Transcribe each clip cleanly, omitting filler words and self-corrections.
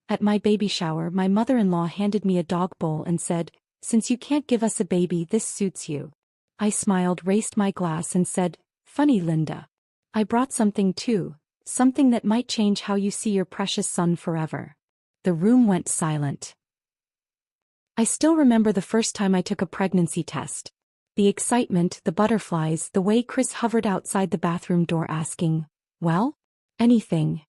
At my baby shower, my mother-in-law handed me a dog bowl and said, "Since you can't give us a baby, this suits you." I smiled, raised my glass and said, "Funny, Linda. I brought something too, something that might change how you see your precious son forever." The room went silent. I still remember the first time I took a pregnancy test. The excitement, the butterflies, the way Chris hovered outside the bathroom door asking, "Well? Anything?"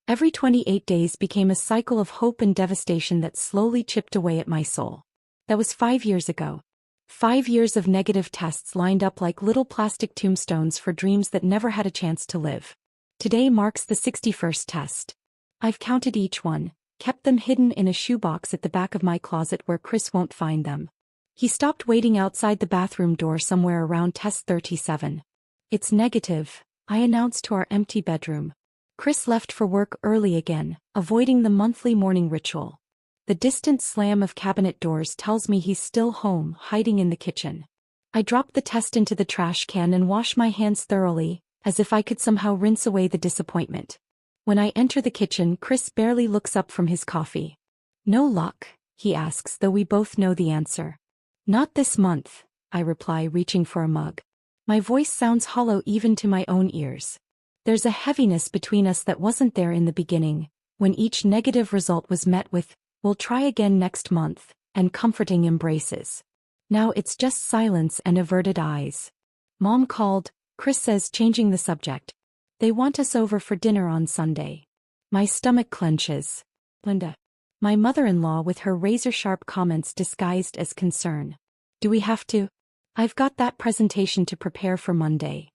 Every 28 days became a cycle of hope and devastation that slowly chipped away at my soul. That was 5 years ago. 5 years of negative tests lined up like little plastic tombstones for dreams that never had a chance to live. Today marks the 61st test. I've counted each one, kept them hidden in a shoebox at the back of my closet where Chris won't find them. He stopped waiting outside the bathroom door somewhere around test 37. "It's negative," I announced to our empty bedroom. Chris left for work early again, avoiding the monthly morning ritual. The distant slam of cabinet doors tells me he's still home, hiding in the kitchen. I drop the test into the trash can and wash my hands thoroughly, as if I could somehow rinse away the disappointment. When I enter the kitchen, Chris barely looks up from his coffee. "No luck?" he asks, though we both know the answer. "Not this month," I reply, reaching for a mug. My voice sounds hollow even to my own ears. There's a heaviness between us that wasn't there in the beginning, when each negative result was met with, "We'll try again next month," and comforting embraces. Now it's just silence and averted eyes. "Mom called," Chris says, changing the subject. "They want us over for dinner on Sunday." My stomach clenches. "Linda." My mother-in-law with her razor-sharp comments disguised as concern. "Do we have to? I've got that presentation to prepare for Monday."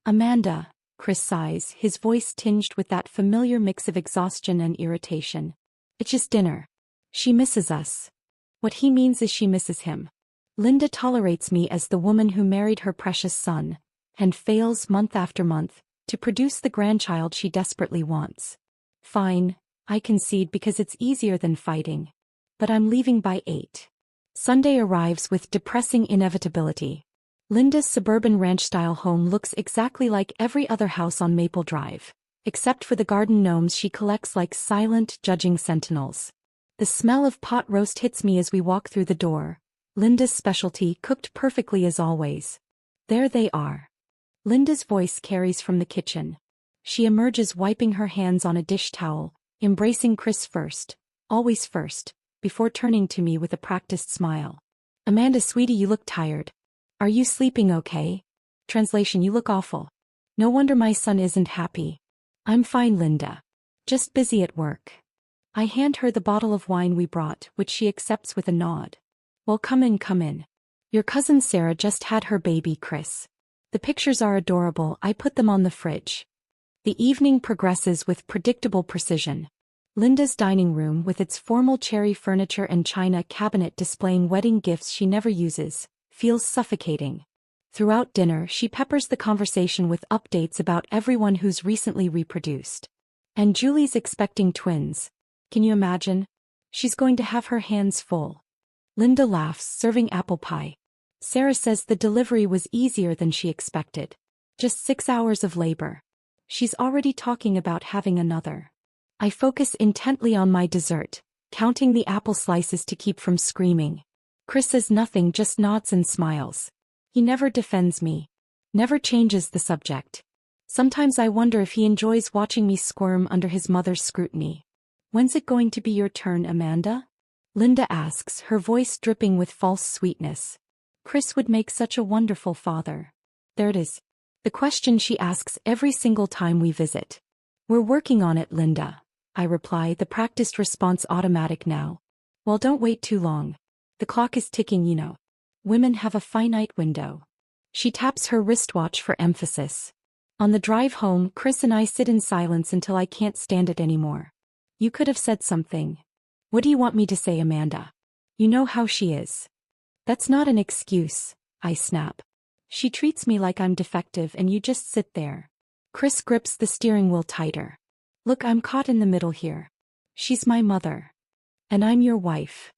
"Amanda," Chris sighs, his voice tinged with that familiar mix of exhaustion and irritation. "It's just dinner. She misses us." What he means is she misses him. Linda tolerates me as the woman who married her precious son, and fails month after month to produce the grandchild she desperately wants. Fine, I concede, because it's easier than fighting. But I'm leaving by 8. Sunday arrives with depressing inevitability. Linda's suburban ranch-style home looks exactly like every other house on Maple Drive, except for the garden gnomes she collects like silent, judging sentinels. The smell of pot roast hits me as we walk through the door. Linda's specialty, cooked perfectly as always. There they are. Linda's voice carries from the kitchen. She emerges wiping her hands on a dish towel, embracing Chris first, always first, before turning to me with a practiced smile. "Amanda, sweetie, you look tired. Are you sleeping okay?" Translation: "You look awful. No wonder my son isn't happy." "I'm fine, Linda. Just busy at work." I hand her the bottle of wine we brought, which she accepts with a nod. "Well, come in, come in. Your cousin Sarah just had her baby, Chris. The pictures are adorable. I put them on the fridge." The evening progresses with predictable precision. Linda's dining room, with its formal cherry furniture and china cabinet displaying wedding gifts she never uses, feels suffocating. Throughout dinner, she peppers the conversation with updates about everyone who's recently reproduced. And Julie's expecting twins. Can you imagine? She's going to have her hands full. Linda laughs, serving apple pie. Sarah says the delivery was easier than she expected. Just 6 hours of labor. She's already talking about having another. I focus intently on my dessert, counting the apple slices to keep from screaming. Chris says nothing, just nods and smiles. He never defends me. Never changes the subject. Sometimes I wonder if he enjoys watching me squirm under his mother's scrutiny. "When's it going to be your turn, Amanda?" Linda asks, her voice dripping with false sweetness. "Chris would make such a wonderful father." There it is. The question she asks every single time we visit. "We're working on it, Linda," I reply, the practiced response automatic now. "Well, don't wait too long. The clock is ticking, you know. Women have a finite window." She taps her wristwatch for emphasis. On the drive home, Chris and I sit in silence until I can't stand it anymore. "You could have said something." "What do you want me to say, Amanda? You know how she is." "That's not an excuse," I snap. "She treats me like I'm defective and you just sit there." Chris grips the steering wheel tighter. "Look, I'm caught in the middle here. She's my mother. And I'm your wife."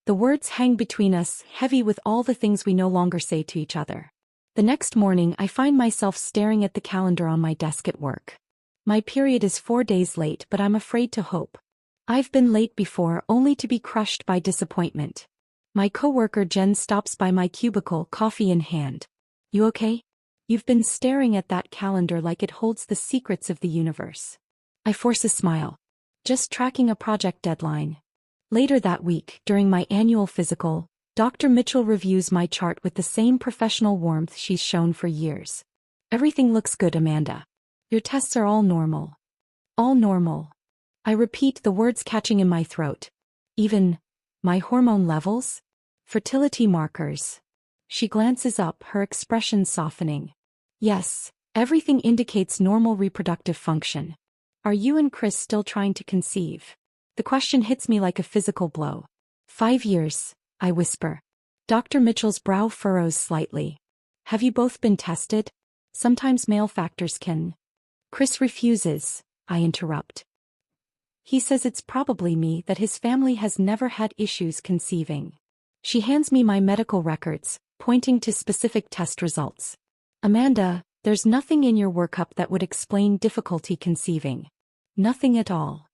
The words hang between us, heavy with all the things we no longer say to each other. The next morning, I find myself staring at the calendar on my desk at work. My period is 4 days late, but I'm afraid to hope. I've been late before only to be crushed by disappointment. My coworker Jen stops by my cubicle, coffee in hand. You okay? You've been staring at that calendar like it holds the secrets of the universe. I force a smile. Just tracking a project deadline. Later that week, during my annual physical, Dr. Mitchell reviews my chart with the same professional warmth she's shown for years. Everything looks good, Amanda. Your tests are all normal. All normal. I repeat, the words catching in my throat. Even my hormone levels? Fertility markers. She glances up, her expression softening. Yes, everything indicates normal reproductive function. Are you and Chris still trying to conceive? The question hits me like a physical blow. 5 years, I whisper. Dr. Mitchell's brow furrows slightly. Have you both been tested? Sometimes male factors can. Chris refuses, I interrupt. He says it's probably me, that his family has never had issues conceiving. She hands me my medical records, pointing to specific test results. Amanda, there's nothing in your workup that would explain difficulty conceiving. Nothing at all.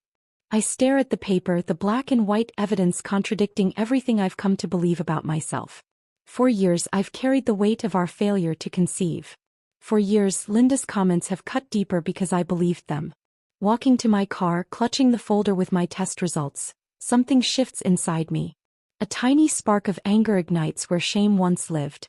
I stare at the paper, the black and white evidence contradicting everything I've come to believe about myself. For years I've carried the weight of our failure to conceive. For years Linda's comments have cut deeper because I believed them. Walking to my car, clutching the folder with my test results, something shifts inside me. A tiny spark of anger ignites where shame once lived.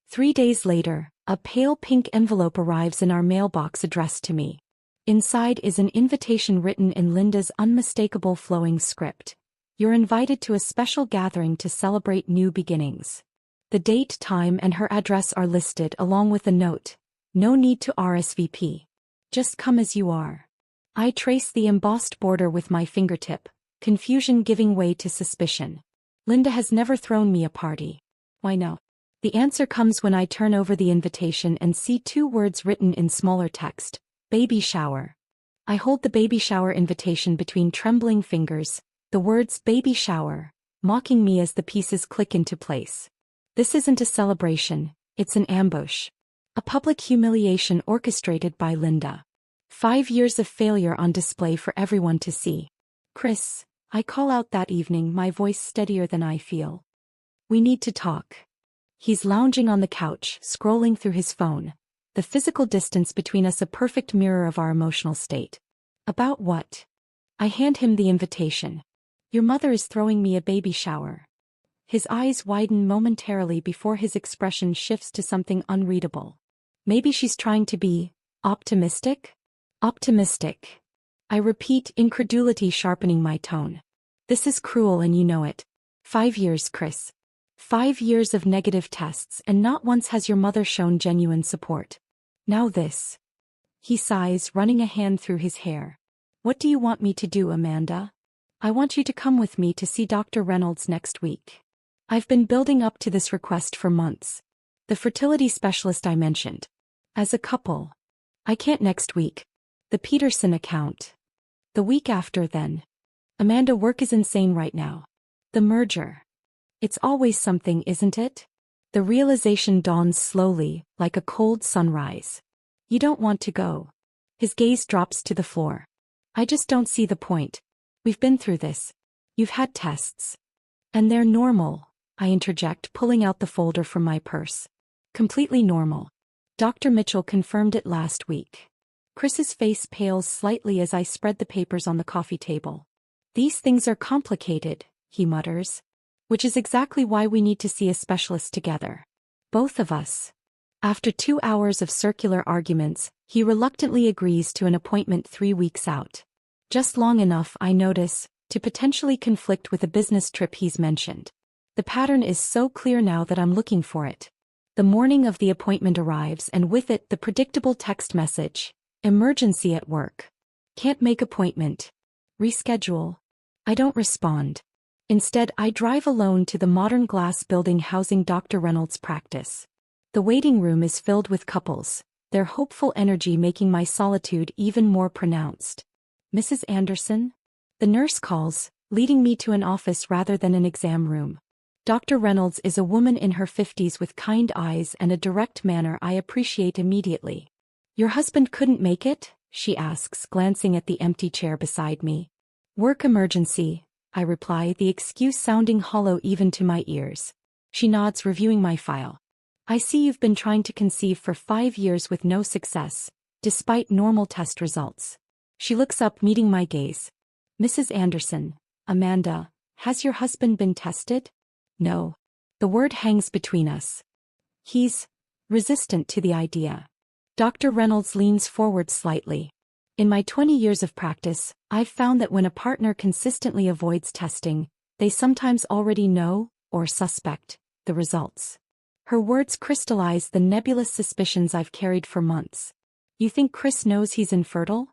3 days later, a pale pink envelope arrives in our mailbox addressed to me. Inside is an invitation written in Linda's unmistakable flowing script. You're invited to a special gathering to celebrate new beginnings. The date, time, and her address are listed along with a note. No need to RSVP. Just come as you are. I trace the embossed border with my fingertip, confusion giving way to suspicion. Linda has never thrown me a party. Why no? The answer comes when I turn over the invitation and see 2 words written in smaller text. Baby shower. I hold the baby shower invitation between trembling fingers, the words baby shower, mocking me as the pieces click into place. This isn't a celebration, it's an ambush. A public humiliation orchestrated by Linda. 5 years of failure on display for everyone to see. Chris, I call out that evening, my voice steadier than I feel. We need to talk. He's lounging on the couch, scrolling through his phone. The physical distance between us a perfect mirror of our emotional state. About what? I hand him the invitation. Your mother is throwing me a baby shower. His eyes widen momentarily before his expression shifts to something unreadable. Maybe she's trying to be optimistic? Optimistic. I repeat, incredulity sharpening my tone. This is cruel and you know it. 5 years, Chris. 5 years of negative tests, and not once has your mother shown genuine support. Now this. He sighs, running a hand through his hair. What do you want me to do, Amanda? I want you to come with me to see Dr. Reynolds next week. I've been building up to this request for months. The fertility specialist I mentioned. As a couple. I can't next week. The Peterson account. The week after then. Amanda, work is insane right now. The merger. It's always something, isn't it? The realization dawns slowly, like a cold sunrise. You don't want to go. His gaze drops to the floor. I just don't see the point. We've been through this. You've had tests. And they're normal, I interject, pulling out the folder from my purse. Completely normal. Dr. Mitchell confirmed it last week. Chris's face pales slightly as I spread the papers on the coffee table. These things are complicated, he mutters. Which is exactly why we need to see a specialist together. Both of us. After 2 hours of circular arguments, he reluctantly agrees to an appointment 3 weeks out. Just long enough, I notice, to potentially conflict with a business trip he's mentioned. The pattern is so clear now that I'm looking for it. The morning of the appointment arrives, and with it the predictable text message. Emergency at work. Can't make appointment. Reschedule. I don't respond. Instead, I drive alone to the modern glass building housing Dr. Reynolds' practice. The waiting room is filled with couples, their hopeful energy making my solitude even more pronounced. Mrs. Anderson? The nurse calls, leading me to an office rather than an exam room. Dr. Reynolds is a woman in her 50s with kind eyes and a direct manner I appreciate immediately. Your husband couldn't make it? She asks, glancing at the empty chair beside me. Work emergency, I reply, the excuse sounding hollow even to my ears. She nods, reviewing my file. I see you've been trying to conceive for 5 years with no success, despite normal test results. She looks up, meeting my gaze. Mrs. Anderson, Amanda, has your husband been tested? No. The word hangs between us. He's resistant to the idea. Dr. Reynolds leans forward slightly. In my 20 years of practice, I've found that when a partner consistently avoids testing, they sometimes already know, or suspect, the results. Her words crystallize the nebulous suspicions I've carried for months. You think Chris knows he's infertile?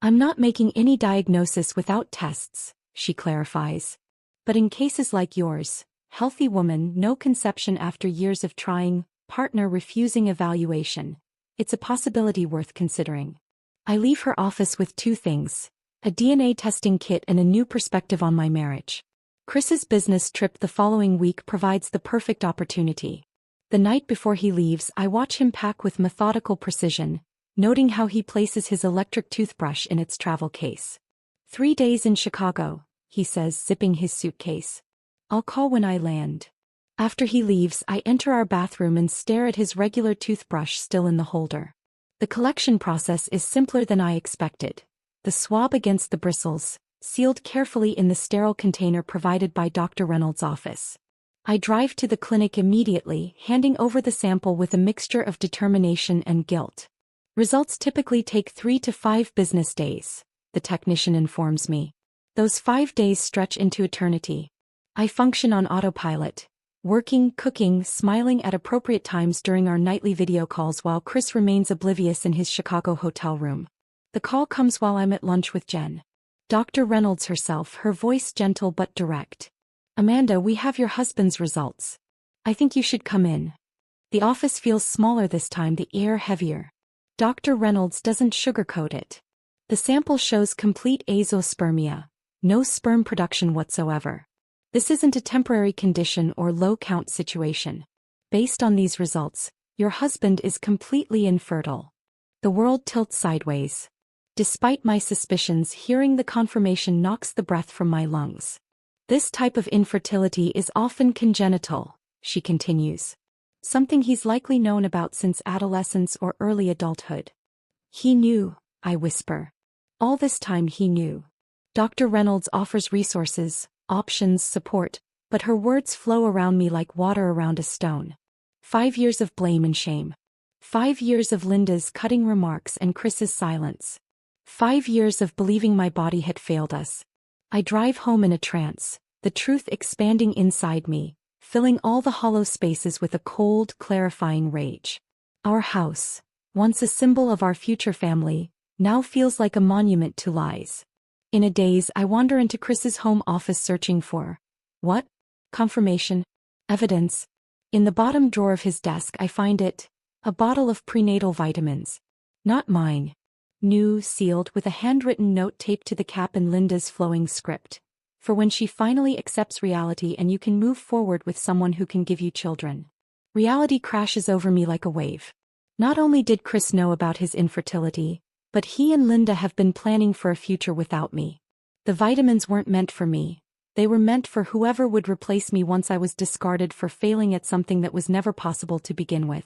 I'm not making any diagnosis without tests, she clarifies. But in cases like yours, healthy woman, no conception after years of trying, partner refusing evaluation, it's a possibility worth considering. I leave her office with 2 things, a DNA testing kit and a new perspective on my marriage. Chris's business trip the following week provides the perfect opportunity. The night before he leaves, I watch him pack with methodical precision, noting how he places his electric toothbrush in its travel case. 3 days in Chicago, he says, zipping his suitcase. I'll call when I land. After he leaves, I enter our bathroom and stare at his regular toothbrush still in the holder. The collection process is simpler than I expected. The swab against the bristles, sealed carefully in the sterile container provided by Dr. Reynolds' office. I drive to the clinic immediately, handing over the sample with a mixture of determination and guilt. Results typically take 3 to 5 business days, the technician informs me. Those 5 days stretch into eternity. I function on autopilot, working, cooking, smiling at appropriate times during our nightly video calls while Chris remains oblivious in his Chicago hotel room. The call comes while I'm at lunch with Jen. Dr. Reynolds herself, her voice gentle but direct. Amanda, we have your husband's results. I think you should come in. The office feels smaller this time, the air heavier. Dr. Reynolds doesn't sugarcoat it. The sample shows complete azoospermia, no sperm production whatsoever. This isn't a temporary condition or low-count situation. Based on these results, your husband is completely infertile. The world tilts sideways. Despite my suspicions, hearing the confirmation knocks the breath from my lungs. This type of infertility is often congenital, she continues. Something he's likely known about since adolescence or early adulthood. He knew, I whisper. All this time he knew. Dr. Reynolds offers resources, options, support, but her words flow around me like water around a stone. 5 years of blame and shame. 5 years of Linda's cutting remarks and Chris's silence. 5 years of believing my body had failed us. I drive home in a trance, the truth expanding inside me, filling all the hollow spaces with a cold, clarifying rage. Our house, once a symbol of our future family, now feels like a monument to lies. In a daze, I wander into Chris's home office searching for what? Confirmation? Evidence? In the bottom drawer of his desk I find it, a bottle of prenatal vitamins. Not mine. New, sealed, with a handwritten note taped to the cap in Linda's flowing script. For when she finally accepts reality and you can move forward with someone who can give you children. Reality crashes over me like a wave. Not only did Chris know about his infertility, but he and Linda have been planning for a future without me. The vitamins weren't meant for me. They were meant for whoever would replace me once I was discarded for failing at something that was never possible to begin with.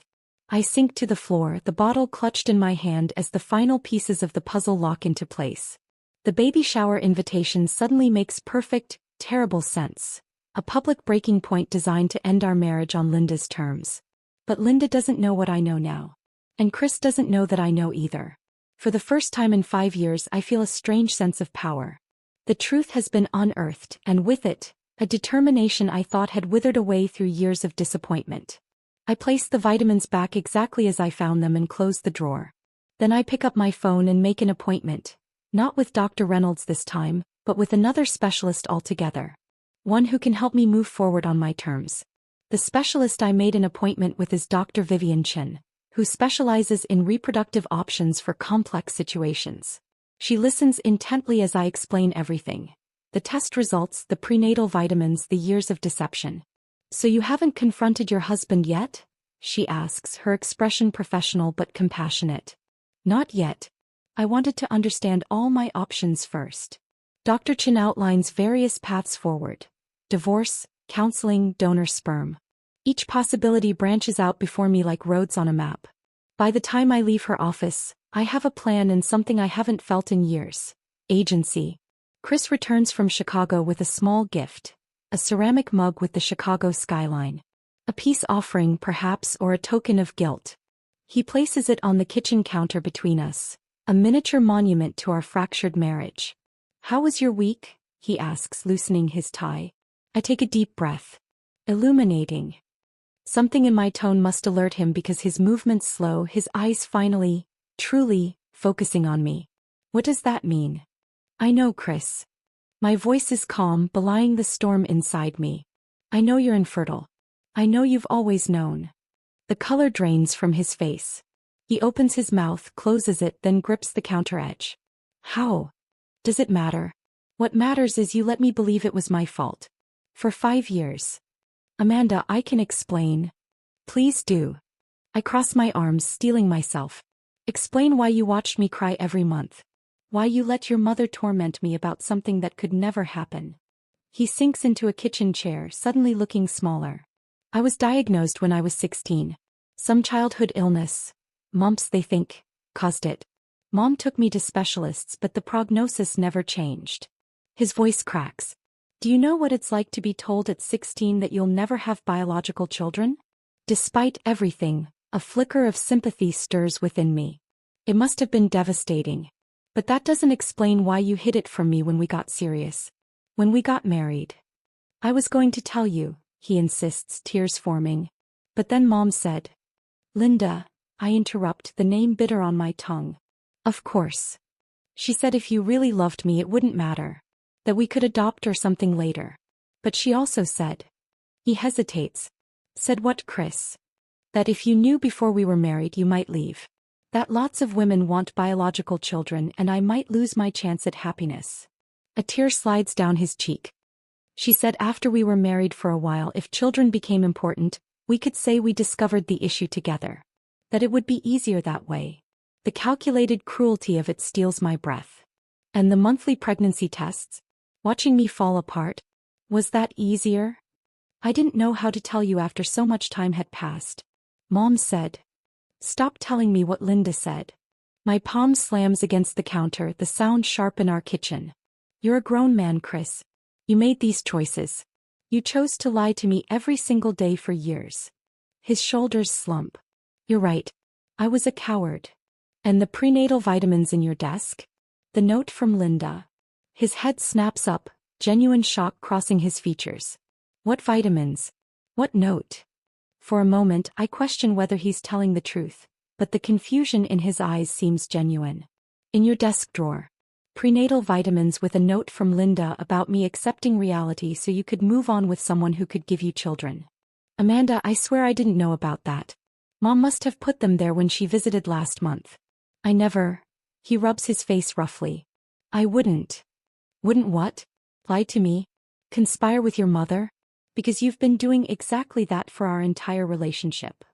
I sink to the floor, the bottle clutched in my hand as the final pieces of the puzzle lock into place. The baby shower invitation suddenly makes perfect, terrible sense. A public breaking point designed to end our marriage on Linda's terms. But Linda doesn't know what I know now. And Chris doesn't know that I know either. For the first time in 5 years I feel a strange sense of power. The truth has been unearthed, and with it, a determination I thought had withered away through years of disappointment. I place the vitamins back exactly as I found them and close the drawer. Then I pick up my phone and make an appointment. Not with Dr. Reynolds this time, but with another specialist altogether. One who can help me move forward on my terms. The specialist I made an appointment with is Dr. Vivian Chin, who specializes in reproductive options for complex situations. She listens intently as I explain everything. The test results, the prenatal vitamins, the years of deception. So you haven't confronted your husband yet? She asks, her expression professional but compassionate. Not yet. I wanted to understand all my options first. Dr. Chin outlines various paths forward: divorce, counseling, donor sperm. Each possibility branches out before me like roads on a map. By the time I leave her office, I have a plan and something I haven't felt in years: agency. Chris returns from Chicago with a small gift: a ceramic mug with the Chicago skyline. A peace offering, perhaps, or a token of guilt. He places it on the kitchen counter between us, a miniature monument to our fractured marriage. "How was your week?" he asks, loosening his tie. I take a deep breath. Illuminating. Something in my tone must alert him because his movements slow, his eyes finally, truly, focusing on me. "What does that mean?" "I know, Chris." My voice is calm, belying the storm inside me. "I know you're infertile. I know you've always known." The color drains from his face. He opens his mouth, closes it, then grips the counter edge. "How? Does it matter?" "What matters is you let me believe it was my fault. For 5 years. Amanda, I can explain." "Please do." I cross my arms, steeling myself. "Explain why you watched me cry every month. Why you let your mother torment me about something that could never happen." He sinks into a kitchen chair, suddenly looking smaller. "I was diagnosed when I was 16. Some childhood illness. Mumps, they think, caused it. Mom took me to specialists, but the prognosis never changed." His voice cracks. "Do you know what it's like to be told at 16 that you'll never have biological children?" Despite everything, a flicker of sympathy stirs within me. "It must have been devastating. But that doesn't explain why you hid it from me when we got serious. When we got married." "I was going to tell you," he insists, tears forming. "But then Mom said." "Linda," I interrupt, the name bitter on my tongue. "Of course. She said if you really loved me it wouldn't matter. That we could adopt or something later. But she also said." He hesitates. "Said what, Chris?" "That if you knew before we were married you might leave. That lots of women want biological children and I might lose my chance at happiness." A tear slides down his cheek. "She said after we were married for a while, if children became important, we could say we discovered the issue together. That it would be easier that way." The calculated cruelty of it steals my breath. "And the monthly pregnancy tests? Watching me fall apart? Was that easier?" "I didn't know how to tell you after so much time had passed." Mom said. "Stop telling me what Linda said." My palm slams against the counter, the sound sharp in our kitchen. "You're a grown man, Chris. You made these choices. You chose to lie to me every single day for years." His shoulders slump. "You're right. I was a coward." "And the prenatal vitamins in your desk?" The note from Linda. His head snaps up, genuine shock crossing his features. "What vitamins? What note?" For a moment I question whether he's telling the truth, but the confusion in his eyes seems genuine. "In your desk drawer. Prenatal vitamins with a note from Linda about me accepting reality so you could move on with someone who could give you children." "Amanda, I swear I didn't know about that. Mom must have put them there when she visited last month." "I never." He rubs his face roughly. "I wouldn't." "Wouldn't what? Lie to me? Conspire with your mother? Because you've been doing exactly that for our entire relationship."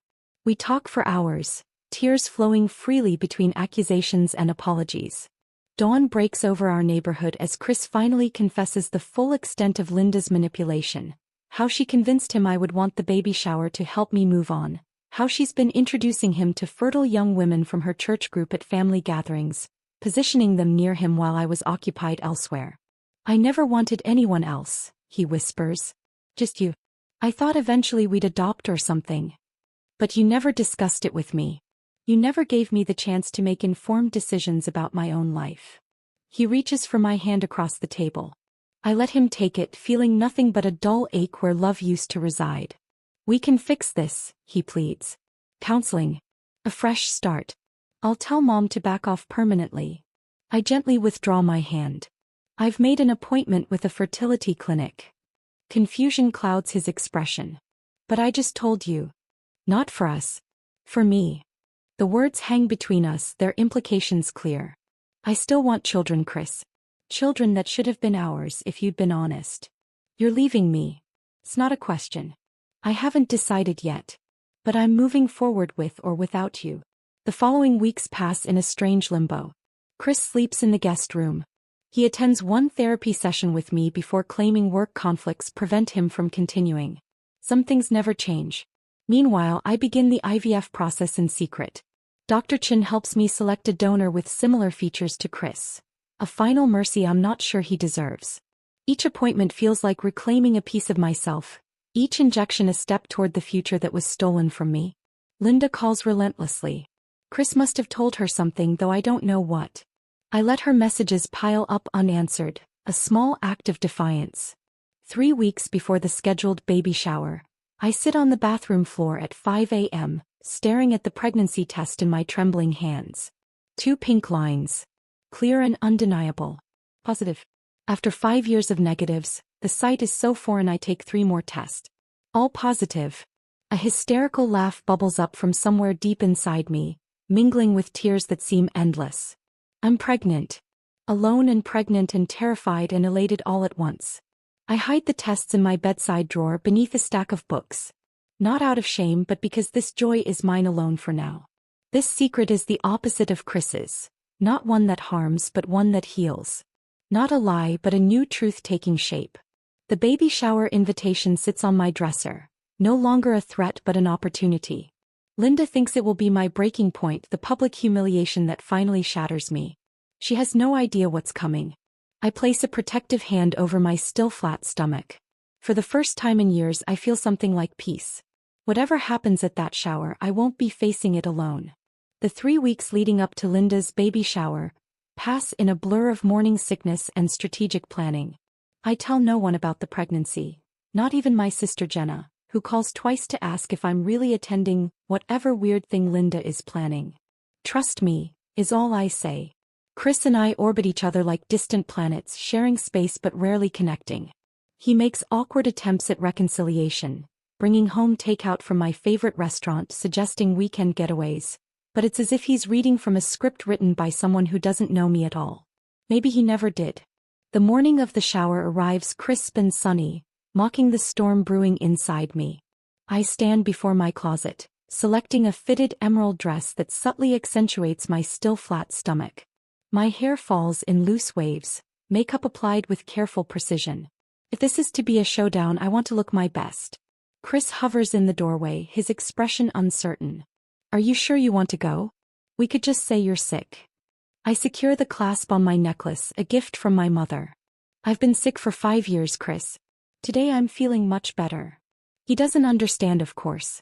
We talk for hours, tears flowing freely between accusations and apologies. Dawn breaks over our neighborhood as Chris finally confesses the full extent of Linda's manipulation. How she convinced him I would want the baby shower to help me move on. How she's been introducing him to fertile young women from her church group at family gatherings, positioning them near him while I was occupied elsewhere. "I never wanted anyone else," he whispers. "Just you. I thought eventually we'd adopt or something. But you never discussed it with me. You never gave me the chance to make informed decisions about my own life." He reaches for my hand across the table. I let him take it, feeling nothing but a dull ache where love used to reside. "We can fix this," he pleads. "Counseling. A fresh start. I'll tell Mom to back off permanently." I gently withdraw my hand. "I've made an appointment with a fertility clinic." Confusion clouds his expression. "But I just told you. Not for us. For me." The words hang between us, their implications clear. "I still want children, Chris. Children that should have been ours if you'd been honest." "You're leaving me." "It's not a question. I haven't decided yet. But I'm moving forward with or without you." The following weeks pass in a strange limbo. Chris sleeps in the guest room. He attends one therapy session with me before claiming work conflicts prevent him from continuing. Some things never change. Meanwhile, I begin the IVF process in secret. Dr. Chin helps me select a donor with similar features to Chris. A final mercy I'm not sure he deserves. Each appointment feels like reclaiming a piece of myself, each injection a step toward the future that was stolen from me. Linda calls relentlessly. Chris must have told her something, though I don't know what. I let her messages pile up unanswered, a small act of defiance. 3 weeks before the scheduled baby shower, I sit on the bathroom floor at 5 a.m., staring at the pregnancy test in my trembling hands. 2 pink lines. Clear and undeniable. Positive. After 5 years of negatives, the sight is so foreign I take 3 more tests. All positive. A hysterical laugh bubbles up from somewhere deep inside me, mingling with tears that seem endless. I'm pregnant. Alone and pregnant and terrified and elated all at once. I hide the tests in my bedside drawer beneath a stack of books. Not out of shame, but because this joy is mine alone for now. This secret is the opposite of Chris's. Not one that harms, but one that heals. Not a lie, but a new truth taking shape. The baby shower invitation sits on my dresser. No longer a threat, but an opportunity. Linda thinks it will be my breaking point, the public humiliation that finally shatters me. She has no idea what's coming. I place a protective hand over my still flat stomach. For the first time in years, I feel something like peace. Whatever happens at that shower, I won't be facing it alone. The 3 weeks leading up to Linda's baby shower pass in a blur of morning sickness and strategic planning. I tell no one about the pregnancy, not even my sister Jenna, who calls twice to ask if I'm really attending whatever weird thing Linda is planning. Trust me, is all I say. Chris and I orbit each other like distant planets, sharing space but rarely connecting. He makes awkward attempts at reconciliation, bringing home takeout from my favorite restaurant, suggesting weekend getaways, but it's as if he's reading from a script written by someone who doesn't know me at all. Maybe he never did. The morning of the shower arrives crisp and sunny, mocking the storm brewing inside me. I stand before my closet, selecting a fitted emerald dress that subtly accentuates my still flat stomach. My hair falls in loose waves, makeup applied with careful precision. If this is to be a showdown, I want to look my best. Chris hovers in the doorway, his expression uncertain. Are you sure you want to go? We could just say you're sick. I secure the clasp on my necklace, a gift from my mother. I've been sick for 5 years, Chris. Today I'm feeling much better. He doesn't understand, of course.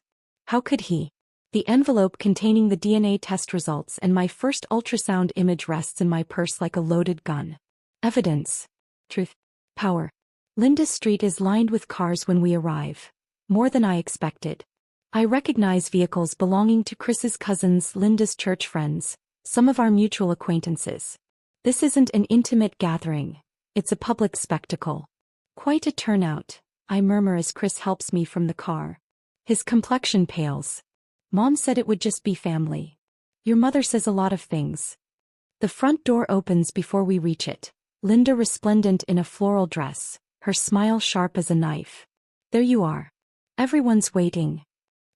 How could he? The envelope containing the DNA test results and my first ultrasound image rests in my purse like a loaded gun. Evidence. Truth. Power. Linda's street is lined with cars when we arrive. More than I expected. I recognize vehicles belonging to Chris's cousins, Linda's church friends, some of our mutual acquaintances. This isn't an intimate gathering. It's a public spectacle. Quite a turnout, I murmur as Chris helps me from the car. His complexion pales. Mom said it would just be family. Your mother says a lot of things. The front door opens before we reach it. Linda resplendent in a floral dress, her smile sharp as a knife. There you are. Everyone's waiting.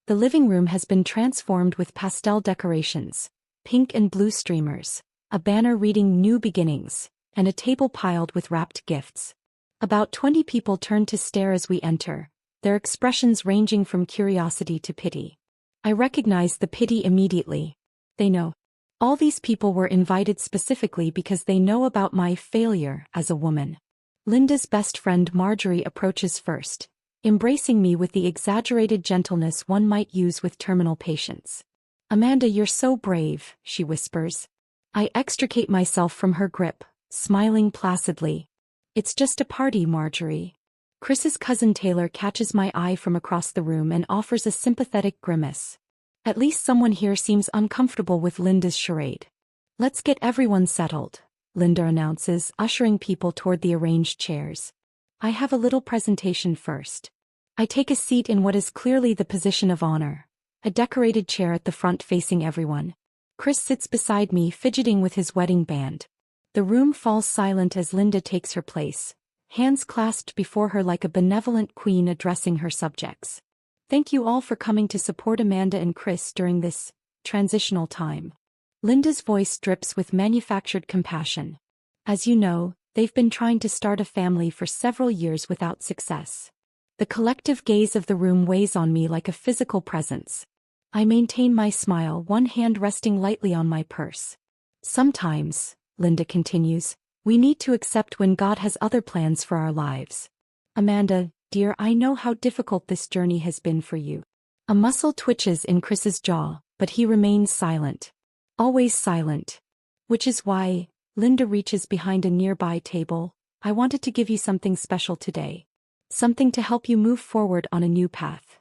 The living room has been transformed with pastel decorations, pink and blue streamers, a banner reading New Beginnings, and a table piled with wrapped gifts. About 20 people turn to stare as we enter, their expressions ranging from curiosity to pity. I recognize the pity immediately. They know. All these people were invited specifically because they know about my failure as a woman. Linda's best friend Marjorie approaches first, embracing me with the exaggerated gentleness one might use with terminal patients. Amanda, you're so brave, she whispers. I extricate myself from her grip, smiling placidly. It's just a party, Marjorie. Chris's cousin Taylor catches my eye from across the room and offers a sympathetic grimace. At least someone here seems uncomfortable with Linda's charade. Let's get everyone settled, Linda announces, ushering people toward the arranged chairs. I have a little presentation first. I take a seat in what is clearly the position of honor, a decorated chair at the front facing everyone. Chris sits beside me, fidgeting with his wedding band. The room falls silent as Linda takes her place, hands clasped before her like a benevolent queen addressing her subjects. Thank you all for coming to support Amanda and Chris during this transitional time. Linda's voice drips with manufactured compassion. As you know, They've been trying to start a family for several years without success. The collective gaze of the room weighs on me like a physical presence. I maintain my smile, one hand resting lightly on my purse. Sometimes, Linda continues, we need to accept when God has other plans for our lives. Amanda, dear, I know how difficult this journey has been for you. A muscle twitches in Chris's jaw, but he remains silent. Always silent. Which is why, Linda reaches behind a nearby table. I wanted to give you something special today. Something to help you move forward on a new path.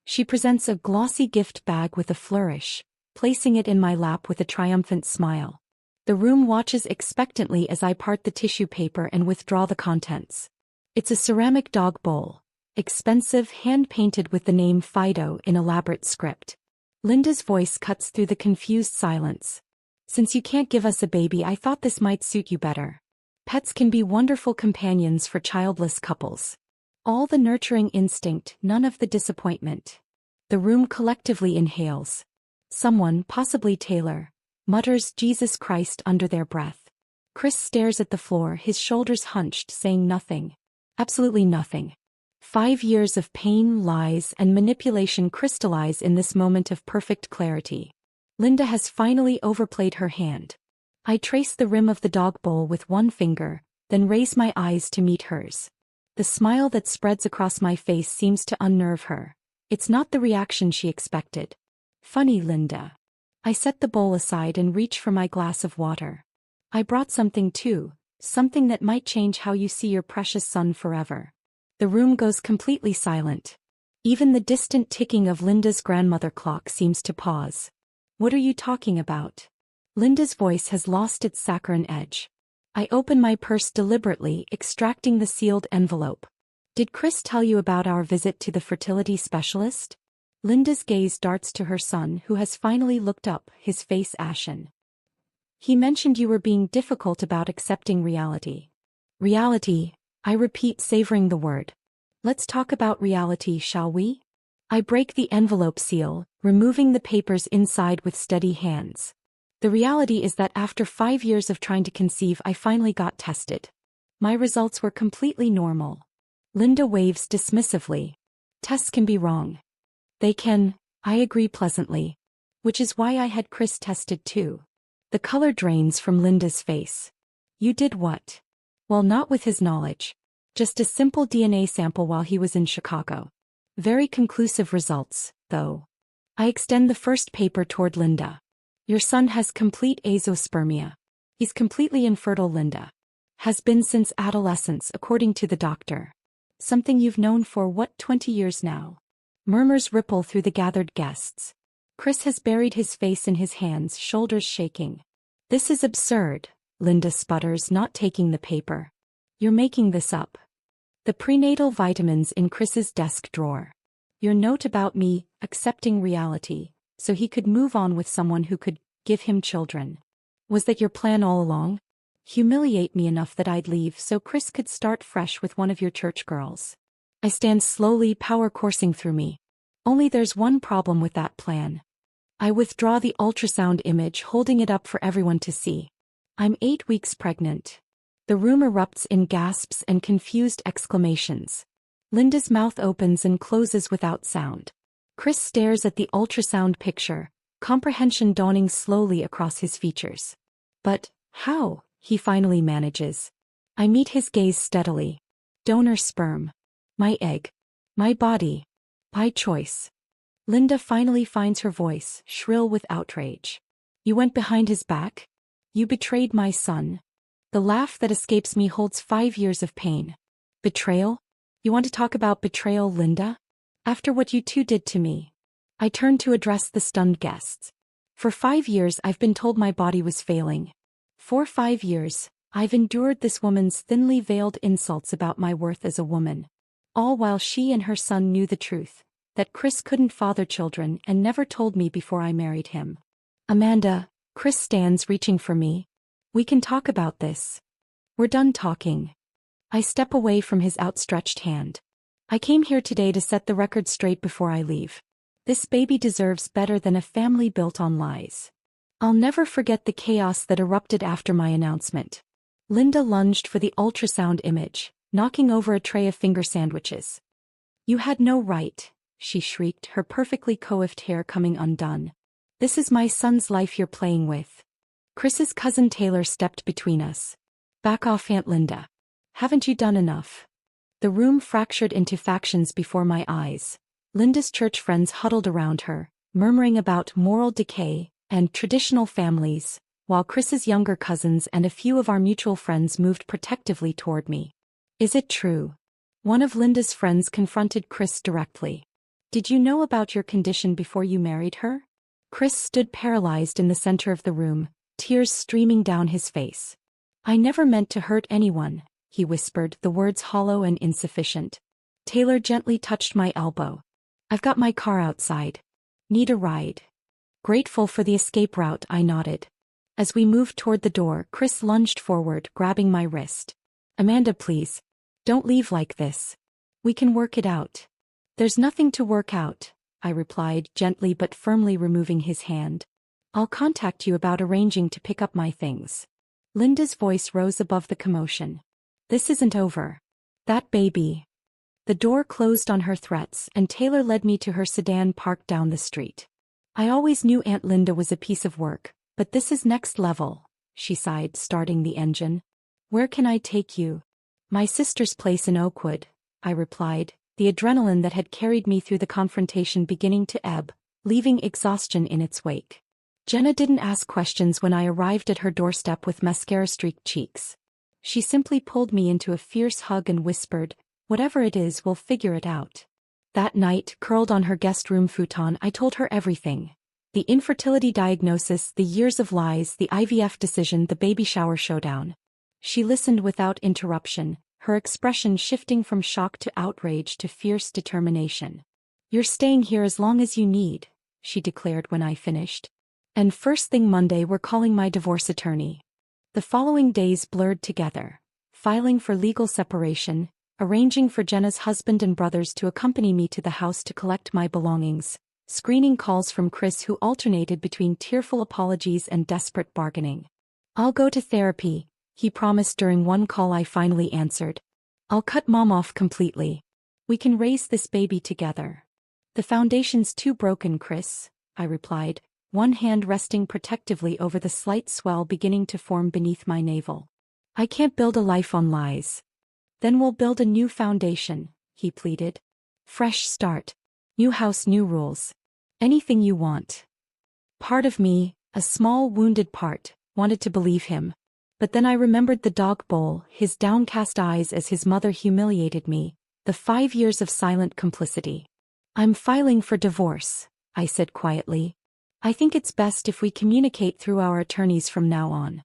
She presents a glossy gift bag with a flourish, placing it in my lap with a triumphant smile. The room watches expectantly as I part the tissue paper and withdraw the contents. It's a ceramic dog bowl, expensive, hand-painted with the name Fido in elaborate script. Linda's voice cuts through the confused silence. Since you can't give us a baby, I thought this might suit you better. Pets can be wonderful companions for childless couples. All the nurturing instinct, none of the disappointment. The room collectively inhales. Someone, possibly Taylor, mutters Jesus Christ under their breath. Chris stares at the floor, his shoulders hunched, saying nothing. Absolutely nothing. 5 years of pain, lies, and manipulation crystallize in this moment of perfect clarity. Linda has finally overplayed her hand. I trace the rim of the dog bowl with one finger, then raise my eyes to meet hers. The smile that spreads across my face seems to unnerve her. It's not the reaction she expected. Funny, Linda. I set the bowl aside and reach for my glass of water. I brought something too, something that might change how you see your precious son forever. The room goes completely silent. Even the distant ticking of Linda's grandmother clock seems to pause. What are you talking about? Linda's voice has lost its saccharine edge. I open my purse deliberately, extracting the sealed envelope. Did Chris tell you about our visit to the fertility specialist? Linda's gaze darts to her son, who has finally looked up, his face ashen. He mentioned you were being difficult about accepting reality. Reality, I repeat, savoring the word. Let's talk about reality, shall we? I break the envelope seal, removing the papers inside with steady hands. The reality is that after 5 years of trying to conceive, I finally got tested. My results were completely normal. Linda waves dismissively. Tests can be wrong. They can, I agree pleasantly. Which is why I had Chris tested too. The color drains from Linda's face. You did what? Well, not with his knowledge. Just a simple DNA sample while he was in Chicago. Very conclusive results, though. I extend the first paper toward Linda. Your son has complete azoospermia. He's completely infertile, Linda. Has been since adolescence, according to the doctor. Something you've known for, 20 years now? Murmurs ripple through the gathered guests. Chris has buried his face in his hands, shoulders shaking. This is absurd, Linda sputters, not taking the paper. You're making this up. The prenatal vitamins in Chris's desk drawer. Your note about me, accepting reality, so he could move on with someone who could give him children. Was that your plan all along? Humiliate me enough that I'd leave so Chris could start fresh with one of your church girls. I stand slowly, power coursing through me. Only there's one problem with that plan. I withdraw the ultrasound image, holding it up for everyone to see. I'm 8 weeks pregnant. The room erupts in gasps and confused exclamations. Linda's mouth opens and closes without sound. Chris stares at the ultrasound picture, comprehension dawning slowly across his features. But, how? He finally manages. I meet his gaze steadily. Donor sperm. My egg. My body. By choice. Linda finally finds her voice, shrill with outrage. You went behind his back? You betrayed my son. The laugh that escapes me holds 5 years of pain. Betrayal? You want to talk about betrayal, Linda? After what you two did to me. I turn to address the stunned guests. For 5 years I've been told my body was failing. For 5 years, I've endured this woman's thinly veiled insults about my worth as a woman. All while she and her son knew the truth, that Chris couldn't father children and never told me before I married him. Amanda, Chris stands reaching for me. We can talk about this. We're done talking. I step away from his outstretched hand. I came here today to set the record straight before I leave. This baby deserves better than a family built on lies. I'll never forget the chaos that erupted after my announcement. Linda lunged for the ultrasound image, knocking over a tray of finger sandwiches. "You had no right," she shrieked, her perfectly coiffed hair coming undone. "This is my son's life you're playing with." Chris's cousin Taylor stepped between us. "Back off, Aunt Linda. Haven't you done enough?" The room fractured into factions before my eyes. Linda's church friends huddled around her, murmuring about moral decay and traditional families, while Chris's younger cousins and a few of our mutual friends moved protectively toward me. "Is it true?" One of Linda's friends confronted Chris directly. "Did you know about your condition before you married her?" Chris stood paralyzed in the center of the room, tears streaming down his face. "I never meant to hurt anyone," he whispered, the words hollow and insufficient. Taylor gently touched my elbow. "I've got my car outside. Need a ride?" Grateful for the escape route, I nodded. As we moved toward the door, Chris lunged forward, grabbing my wrist. "Amanda, please. Don't leave like this. We can work it out." "There's nothing to work out," I replied, gently but firmly removing his hand. "I'll contact you about arranging to pick up my things." Linda's voice rose above the commotion. "This isn't over. That baby." The door closed on her threats, and Taylor led me to her sedan parked down the street. "I always knew Aunt Linda was a piece of work, but this is next level," she sighed, starting the engine. "Where can I take you?" "My sister's place in Oakwood," I replied, the adrenaline that had carried me through the confrontation beginning to ebb, leaving exhaustion in its wake. Jenna didn't ask questions when I arrived at her doorstep with mascara-streaked cheeks. She simply pulled me into a fierce hug and whispered, "Whatever it is, we'll figure it out." That night, curled on her guest room futon, I told her everything. The infertility diagnosis, the years of lies, the IVF decision, the baby shower showdown. She listened without interruption, her expression shifting from shock to outrage to fierce determination. "You're staying here as long as you need," she declared when I finished. "And first thing Monday we're calling my divorce attorney." The following days blurred together, filing for legal separation, arranging for Jenna's husband and brothers to accompany me to the house to collect my belongings, screening calls from Chris who alternated between tearful apologies and desperate bargaining. "I'll go to therapy," he promised during one call I finally answered. "I'll cut Mom off completely. We can raise this baby together." "The foundation's too broken, Chris," I replied, one hand resting protectively over the slight swell beginning to form beneath my navel. "I can't build a life on lies." "Then we'll build a new foundation," he pleaded. "Fresh start. New house, new rules. Anything you want." Part of me, a small wounded part, wanted to believe him. But then I remembered the dog bowl, his downcast eyes as his mother humiliated me, the 5 years of silent complicity. "I'm filing for divorce," I said quietly. "I think it's best if we communicate through our attorneys from now on."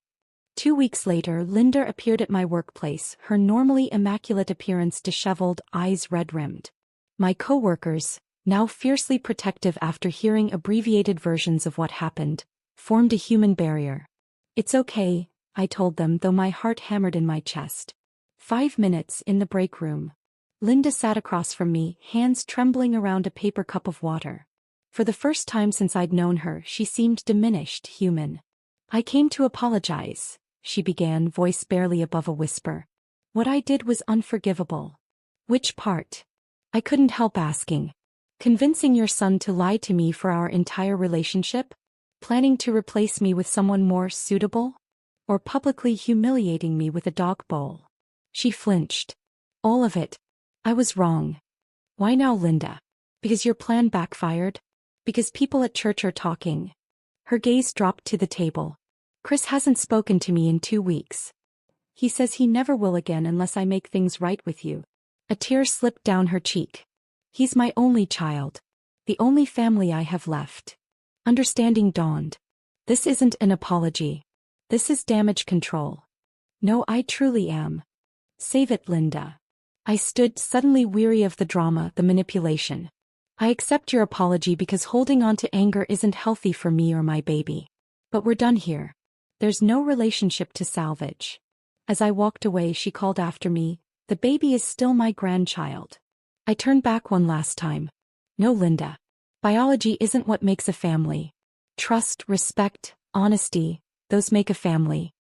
2 weeks later, Linda appeared at my workplace, her normally immaculate appearance disheveled, eyes red-rimmed. My co-workers, now fiercely protective after hearing abbreviated versions of what happened, formed a human barrier. "It's okay," I told them, though my heart hammered in my chest. 5 minutes in the break room. Linda sat across from me, hands trembling around a paper cup of water. For the first time since I'd known her, she seemed diminished, human. "I came to apologize," she began, voice barely above a whisper. "What I did was unforgivable." "Which part?" I couldn't help asking. "Convincing your son to lie to me for our entire relationship? Planning to replace me with someone more suitable? Or publicly humiliating me with a dog bowl?" She flinched. "All of it. I was wrong." "Why now, Linda? Because your plan backfired? Because people at church are talking?" Her gaze dropped to the table. "Chris hasn't spoken to me in 2 weeks. He says he never will again unless I make things right with you." A tear slipped down her cheek. "He's my only child. The only family I have left." Understanding dawned. This isn't an apology. This is damage control. "No, I truly am." "Save it, Linda." I stood, suddenly weary of the drama, the manipulation. "I accept your apology because holding on to anger isn't healthy for me or my baby. But we're done here. There's no relationship to salvage." As I walked away, she called after me, "The baby is still my grandchild." I turned back one last time. "No, Linda. Biology isn't what makes a family. Trust, respect, honesty, those make a family.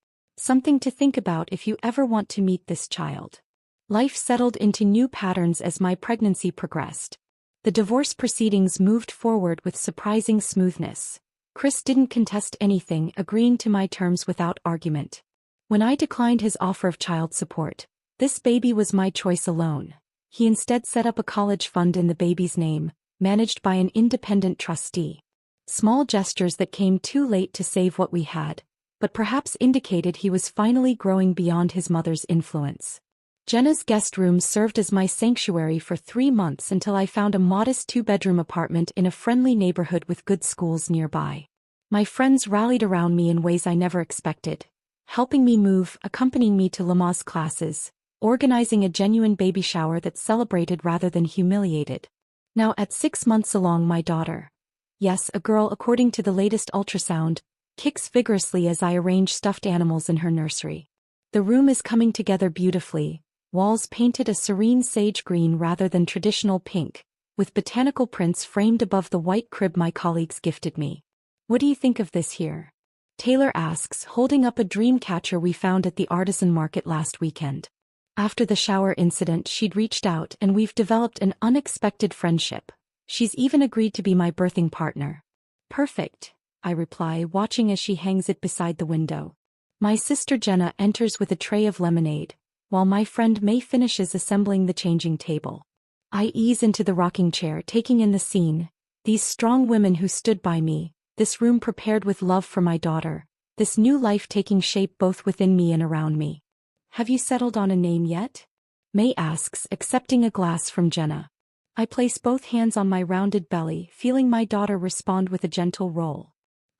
Something to think about if you ever want to meet this child. Life settled into new patterns as my pregnancy progressed. The divorce proceedings moved forward with surprising smoothness. Chris didn't contest anything, agreeing to my terms without argument. When I declined his offer of child support, this baby was my choice alone. He instead set up a college fund in the baby's name, managed by an independent trustee. Small gestures that came too late to save what we had, but perhaps indicated he was finally growing beyond his mother's influence. Jenna's guest room served as my sanctuary for 3 months until I found a modest 2-bedroom apartment in a friendly neighborhood with good schools nearby. My friends rallied around me in ways I never expected, helping me move, accompanying me to Lamaze classes, organizing a genuine baby shower that celebrated rather than humiliated. Now at 6 months along, my daughter, yes, a girl according to the latest ultrasound, kicks vigorously as I arrange stuffed animals in her nursery. The room is coming together beautifully. Walls painted a serene sage green rather than traditional pink, with botanical prints framed above the white crib my colleagues gifted me. What do you think of this here? Taylor asks, holding up a dream catcher we found at the artisan market last weekend. After the shower incident, she'd reached out and we've developed an unexpected friendship. She's even agreed to be my birthing partner. Perfect, I reply, watching as she hangs it beside the window. My sister Jenna enters with a tray of lemonade, while my friend May finishes assembling the changing table. I ease into the rocking chair, taking in the scene, these strong women who stood by me, this room prepared with love for my daughter, this new life taking shape both within me and around me. Have you settled on a name yet? May asks, accepting a glass from Jenna. I place both hands on my rounded belly, feeling my daughter respond with a gentle roll.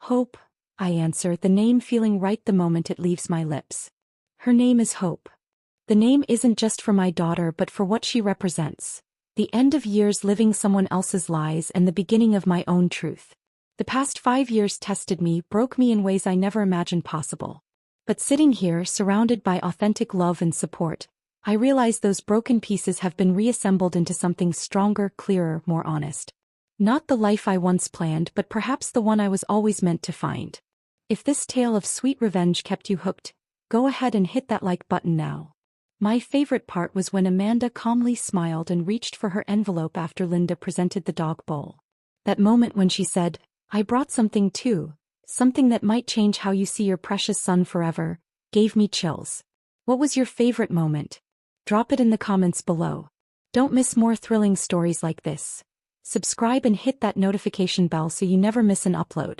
Hope, I answer, the name feeling right the moment it leaves my lips. Her name is Hope. The name isn't just for my daughter but for what she represents. The end of years living someone else's lies and the beginning of my own truth. The past 5 years tested me, broke me in ways I never imagined possible. But sitting here, surrounded by authentic love and support, I realize those broken pieces have been reassembled into something stronger, clearer, more honest. Not the life I once planned, but perhaps the one I was always meant to find. If this tale of sweet revenge kept you hooked, go ahead and hit that like button now. My favorite part was when Amanda calmly smiled and reached for her envelope after Linda presented the dog bowl. That moment when she said, "I brought something too, something that might change how you see your precious son forever," gave me chills. What was your favorite moment? Drop it in the comments below. Don't miss more thrilling stories like this. Subscribe and hit that notification bell so you never miss an upload.